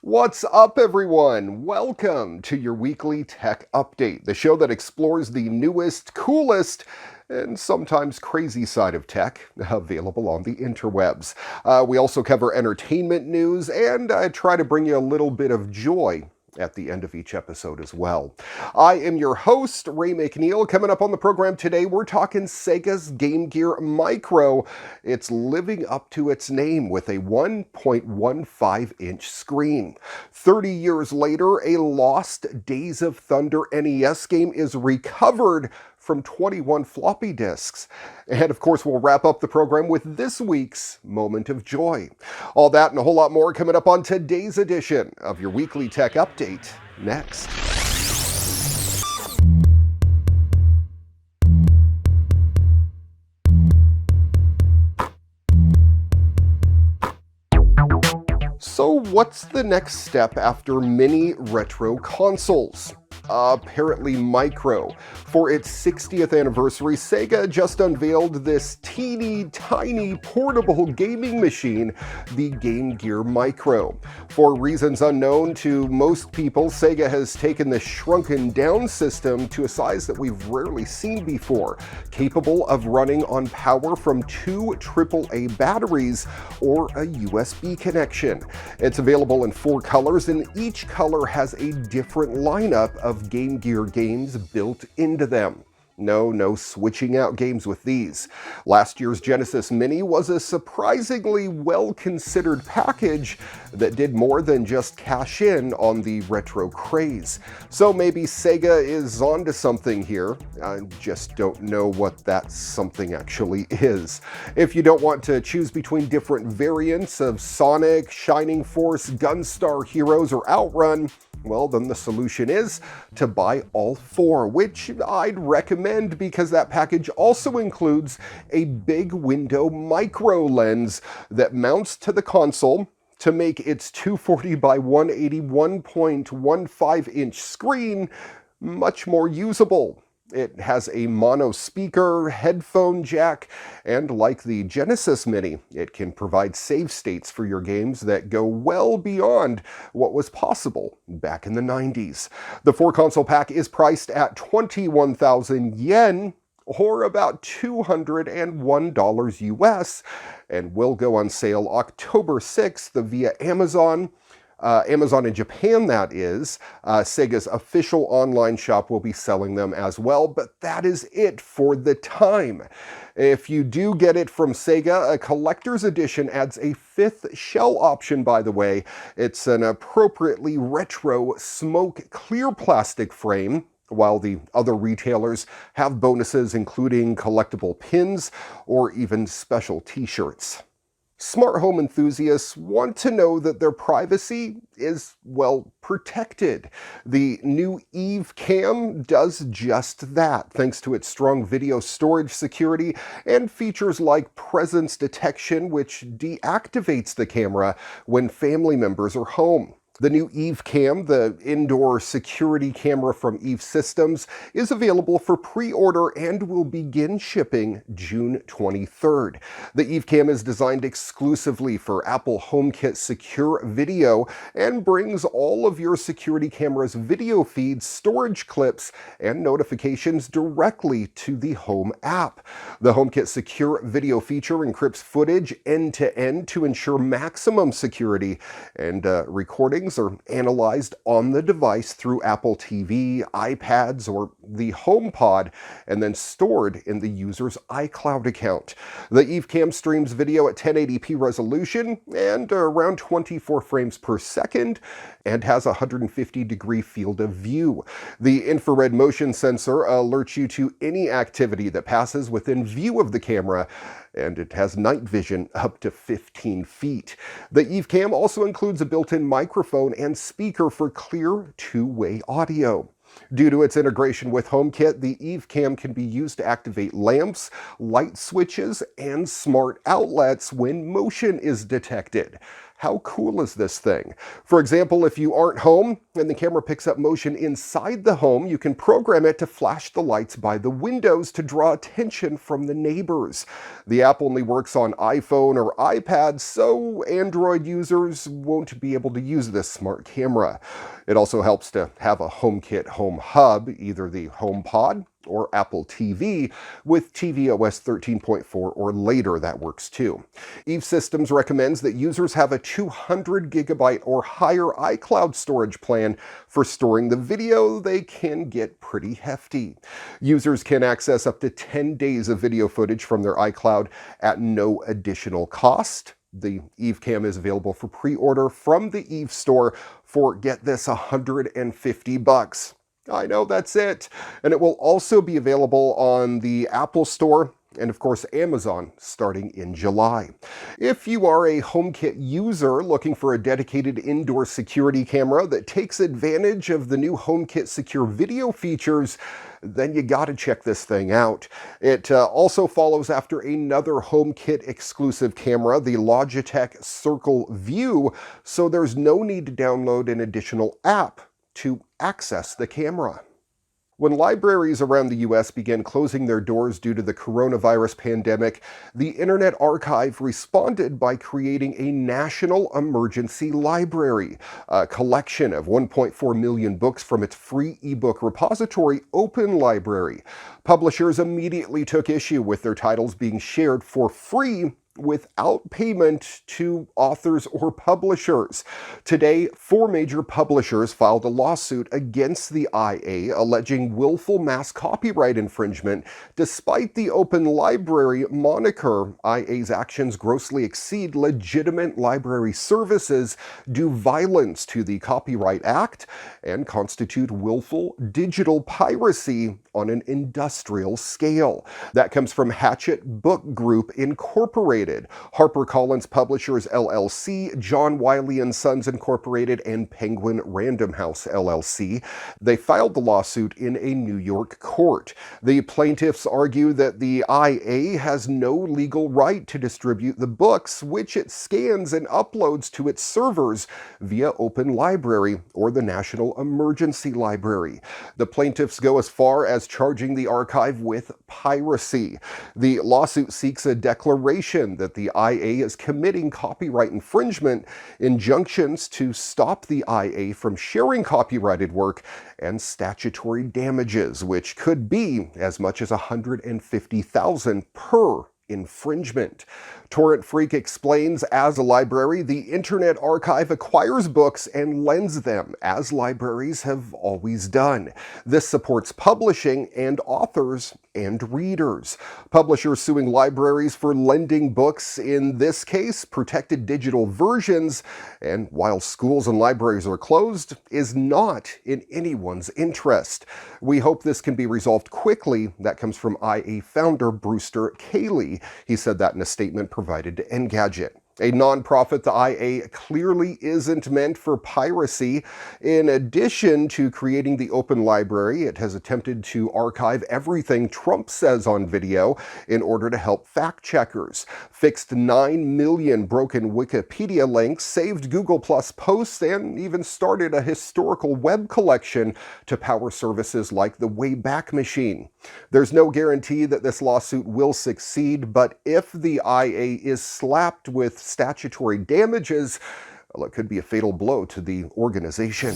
What's up, everyone? Welcome to your weekly tech update, the show that explores the newest, coolest, and sometimes crazy side of tech available on the interwebs. We also cover entertainment news and try to bring you a little bit of joy at the end of each episode as well. I am your host, Ray McNeil. Coming up on the program today, we're talking Sega's Game Gear Micro. It's living up to its name with a 1.15-inch screen. 30 years later, a lost Days of Thunder NES game is recovered from 21 floppy disks. And of course, we'll wrap up the program with this week's Moment of Joy. All that and a whole lot more coming up on today's edition of your weekly tech update next. So what's the next step after mini retro consoles? Apparently Micro. For its 60th anniversary, Sega just unveiled this teeny tiny portable gaming machine, the Game Gear Micro. For reasons unknown to most people, Sega has taken this shrunken down system to a size that we've rarely seen before, capable of running on power from two AAA batteries or a USB connection. It's available in 4 colors, and each color has a different lineup of Game Gear games built into them. No switching out games with these. Last year's Genesis Mini was a surprisingly well-considered package that did more than just cash in on the retro craze. So maybe Sega is onto something here. I just don't know what that something actually is. If you don't want to choose between different variants of Sonic, Shining Force, Gunstar Heroes, or Outrun, well, then the solution is to buy all 4, which I'd recommend because that package also includes a big window micro lens that mounts to the console to make its 240 by 181.15-inch screen much more usable. It has a mono speaker, headphone jack, and like the Genesis Mini, it can provide save states for your games that go well beyond what was possible back in the 90s. The 4-console pack is priced at 21,000 yen, or about $201 US, and will go on sale October 6th via Amazon. Amazon in Japan, that is. Sega's official online shop will be selling them as well, but that is it for the time. If you do get it from Sega, a collector's edition adds a 5th shell option, by the way. It's an appropriately retro smoke clear plastic frame, while the other retailers have bonuses including collectible pins or even special t-shirts. Smart home enthusiasts want to know that their privacy is, well, protected. The new Eve Cam does just that, thanks to its strong video storage security and features like presence detection, which deactivates the camera when family members are home. The new Eve Cam, the indoor security camera from Eve Systems, is available for pre-order and will begin shipping June 23rd. The Eve Cam is designed exclusively for Apple HomeKit Secure Video and brings all of your security camera's video feeds, storage clips, and notifications directly to the Home app. The HomeKit Secure Video feature encrypts footage end-to-end to ensure maximum security, and recordings are analyzed on the device through Apple TV, iPads, or the HomePod, and then stored in the user's iCloud account. The Eve Cam streams video at 1080p resolution and around 24 frames per second, and has a 150-degree field of view. The infrared motion sensor alerts you to any activity that passes within view of the camera, and it has night vision up to 15 feet. The Eve Cam also includes a built-in microphone and speaker for clear two-way audio. Due to its integration with HomeKit, the Eve Cam can be used to activate lamps, light switches, and smart outlets when motion is detected. How cool is this thing? For example, if you aren't home and the camera picks up motion inside the home, you can program it to flash the lights by the windows to draw attention from the neighbors. The app only works on iPhone or iPad, so Android users won't be able to use this smart camera. It also helps to have a HomeKit home hub, either the HomePod or Apple TV, with tvOS 13.4 or later. That works too. Eve Systems recommends that users have a 200 gigabyte or higher iCloud storage plan. For storing the video, they can get pretty hefty. Users can access up to 10 days of video footage from their iCloud at no additional cost. The Eve Cam is available for pre-order from the Eve store for, get this, $150. I know, that's it. And it will also be available on the Apple Store and, of course, Amazon starting in July. If you are a HomeKit user looking for a dedicated indoor security camera that takes advantage of the new HomeKit secure video features, then you gotta check this thing out. It also follows after another HomeKit exclusive camera, the Logitech Circle View, so there's no need to download an additional app to access the camera. When libraries around the US began closing their doors due to the coronavirus pandemic, the Internet Archive responded by creating a national emergency library, a collection of 1.4 million books from its free ebook repository, Open Library. Publishers immediately took issue with their titles being shared for free without payment to authors or publishers. Today, 4 major publishers filed a lawsuit against the IA alleging willful mass copyright infringement. Despite the Open Library moniker, IA's actions grossly exceed legitimate library services, do violence to the Copyright Act, and constitute willful digital piracy on an industrial scale. That comes from Hachette Book Group Incorporated, HarperCollins Publishers LLC, John Wiley & Sons Incorporated, and Penguin Random House LLC. They filed the lawsuit in a New York court. The plaintiffs argue that the IA has no legal right to distribute the books, which it scans and uploads to its servers via Open Library or the National Emergency Library. The plaintiffs go as far as charging the archive with piracy. The lawsuit seeks a declaration that the IA is committing copyright infringement, injunctions to stop the IA from sharing copyrighted work, and statutory damages, which could be as much as $150,000 per infringement. Torrent Freak explains, as a library, the Internet Archive acquires books and lends them, as libraries have always done. This supports publishing and authors and readers. Publishers suing libraries for lending books, in this case, protected digital versions, and while schools and libraries are closed, is not in anyone's interest. We hope this can be resolved quickly. That comes from IA founder Brewster Cayley. He said that in a statement provided to Engadget. A nonprofit, the IA clearly isn't meant for piracy. In addition to creating the Open Library, it has attempted to archive everything Trump says on video in order to help fact-checkers, fixed 9 million broken Wikipedia links, saved Google Plus posts, and even started a historical web collection to power services like the Wayback Machine. There's no guarantee that this lawsuit will succeed, but if the IA is slapped with statutory damages, well, it could be a fatal blow to the organization.